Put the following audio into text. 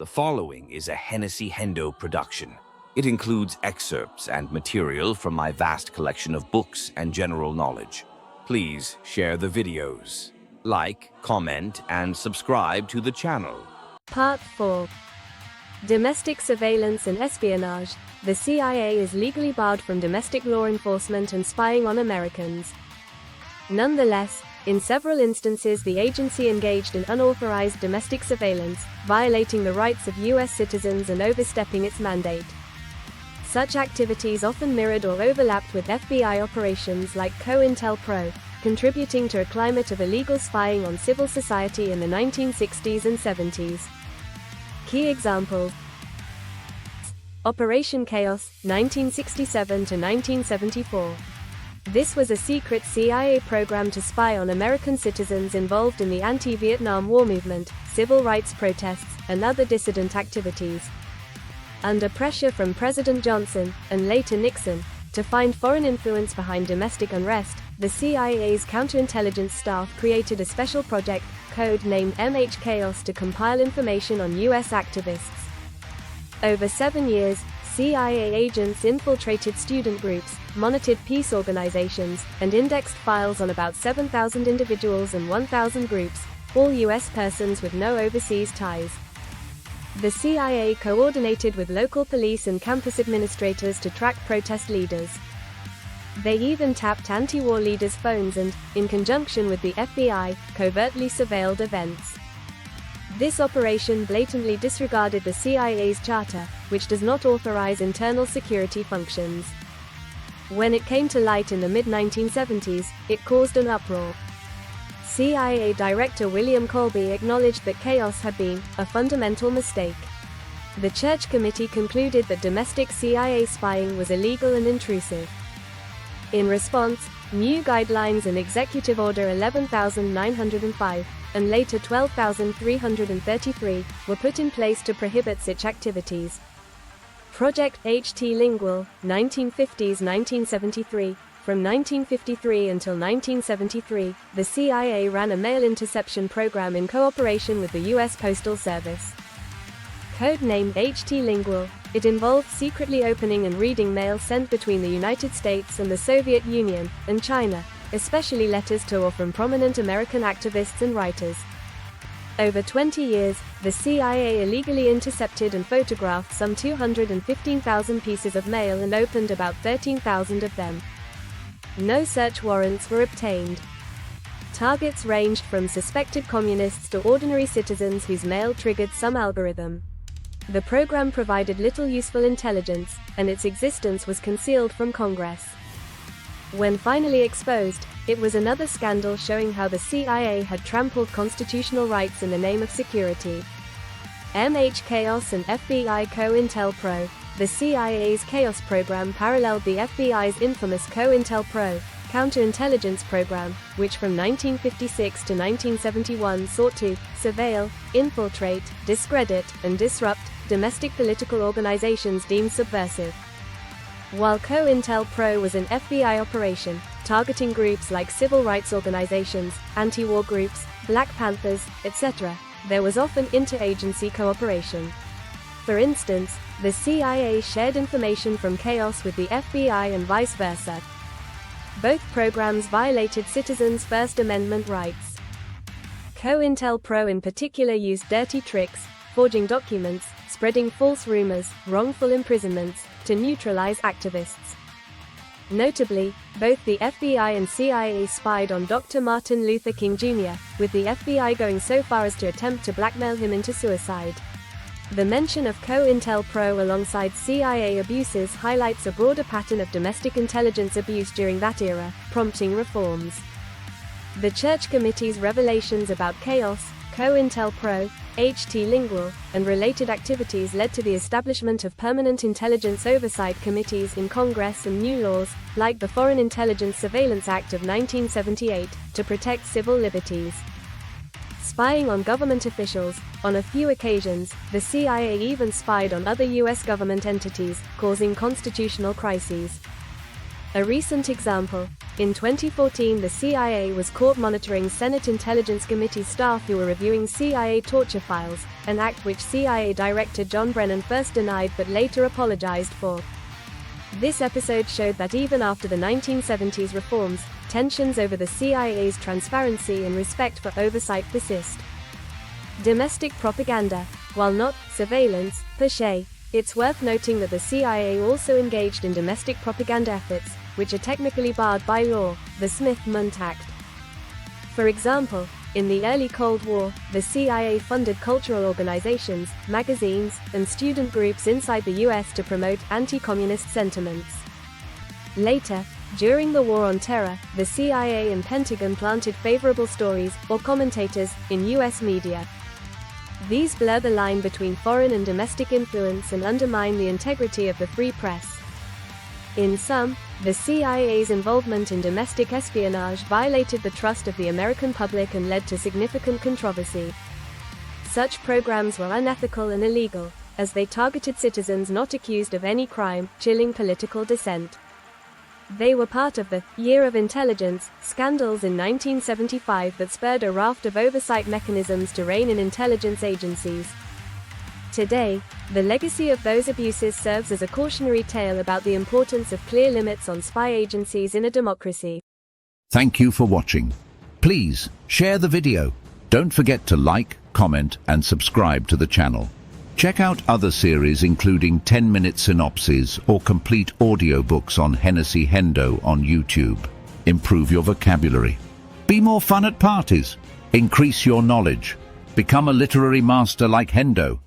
The following is a HennessyHendo production. It includes excerpts and material from my vast collection of books and general knowledge. Please share the videos. Like, comment, and subscribe to the channel. Part 4. Domestic Surveillance and Espionage. The CIA is legally barred from domestic law enforcement and spying on Americans. Nonetheless, in several instances the agency engaged in unauthorized domestic surveillance, violating the rights of U.S. citizens and overstepping its mandate. Such activities often mirrored or overlapped with FBI operations like COINTELPRO, contributing to a climate of illegal spying on civil society in the 1960s and 70s. Key examples: Operation Chaos, 1967 to 1974. This was a secret CIA program to spy on American citizens involved in the anti-Vietnam War movement, civil rights protests, and other dissident activities. Under pressure from President Johnson, and later Nixon, to find foreign influence behind domestic unrest, the CIA's counterintelligence staff created a special project, code-named MH-Chaos, to compile information on U.S. activists. Over 7 years, CIA agents infiltrated student groups, monitored peace organizations, and indexed files on about 7,000 individuals and 1,000 groups, all U.S. persons with no overseas ties. The CIA coordinated with local police and campus administrators to track protest leaders. They even tapped anti-war leaders' phones and, in conjunction with the FBI, covertly surveilled events. This operation blatantly disregarded the CIA's charter, which does not authorize internal security functions. When it came to light in the mid-1970s, it caused an uproar. CIA Director William Colby acknowledged that chaos had been a fundamental mistake. The Church Committee concluded that domestic CIA spying was illegal and intrusive. In response, new guidelines and Executive Order 11,905, and later 12,333, were put in place to prohibit such activities. Project HT Lingual, 1950s-1973. From 1953 until 1973, the CIA ran a mail interception program in cooperation with the U.S. Postal Service. Codenamed HT Lingual, it involved secretly opening and reading mail sent between the United States and the Soviet Union, and China, especially letters to or from prominent American activists and writers. Over 20 years, the CIA illegally intercepted and photographed some 215,000 pieces of mail and opened about 13,000 of them. No search warrants were obtained. Targets ranged from suspected communists to ordinary citizens whose mail triggered some algorithm. The program provided little useful intelligence, and its existence was concealed from Congress. When finally exposed, it was another scandal showing how the CIA had trampled constitutional rights in the name of security. MH Chaos and FBI COINTELPRO. The CIA's Chaos program paralleled the FBI's infamous COINTELPRO counterintelligence program, which from 1956 to 1971 sought to surveil, infiltrate, discredit, and disrupt domestic political organizations deemed subversive. While COINTELPRO was an FBI operation, targeting groups like civil rights organizations, anti-war groups, Black Panthers, etc., there was often interagency cooperation. For instance, the CIA shared information from Chaos with the FBI and vice versa. Both programs violated citizens' First Amendment rights. COINTELPRO in particular used dirty tricks, forging documents, spreading false rumors, wrongful imprisonments, to neutralize activists. Notably, both the FBI and CIA spied on Dr. Martin Luther King Jr., with the FBI going so far as to attempt to blackmail him into suicide. The mention of COINTELPRO alongside CIA abuses highlights a broader pattern of domestic intelligence abuse during that era, prompting reforms. The Church Committee's revelations about Chaos, COINTELPRO, HT Lingual, and related activities led to the establishment of permanent intelligence oversight committees in Congress and new laws, like the Foreign Intelligence Surveillance Act of 1978, to protect civil liberties. Spying on government officials. On a few occasions, the CIA even spied on other U.S. government entities, causing constitutional crises. A recent example, in 2014 the CIA was caught monitoring Senate Intelligence Committee staff who were reviewing CIA torture files, an act which CIA Director John Brennan first denied but later apologized for. This episode showed that even after the 1970s reforms, tensions over the CIA's transparency and respect for oversight persist. Domestic propaganda. While not surveillance per se, it's worth noting that the CIA also engaged in domestic propaganda efforts, which are technically barred by law, the Smith-Mundt Act. For example, in the early Cold War, the CIA funded cultural organizations, magazines, and student groups inside the US to promote anti-communist sentiments. Later, during the War on Terror, the CIA and Pentagon planted favorable stories, or commentators, in US media. These blur the line between foreign and domestic influence and undermine the integrity of the free press. In sum, the CIA's involvement in domestic espionage violated the trust of the American public and led to significant controversy. Such programs were unethical and illegal, as they targeted citizens not accused of any crime, chilling political dissent. They were part of the Year of Intelligence scandals in 1975 that spurred a raft of oversight mechanisms to rein in intelligence agencies. Today, the legacy of those abuses serves as a cautionary tale about the importance of clear limits on spy agencies in a democracy. Thank you for watching. Please share the video. Don't forget to like, comment, and subscribe to the channel. Check out other series including 10-minute synopses or complete audiobooks on HennessyHendo on YouTube. Improve your vocabulary. Be more fun at parties. Increase your knowledge. Become a literary master like Hendo.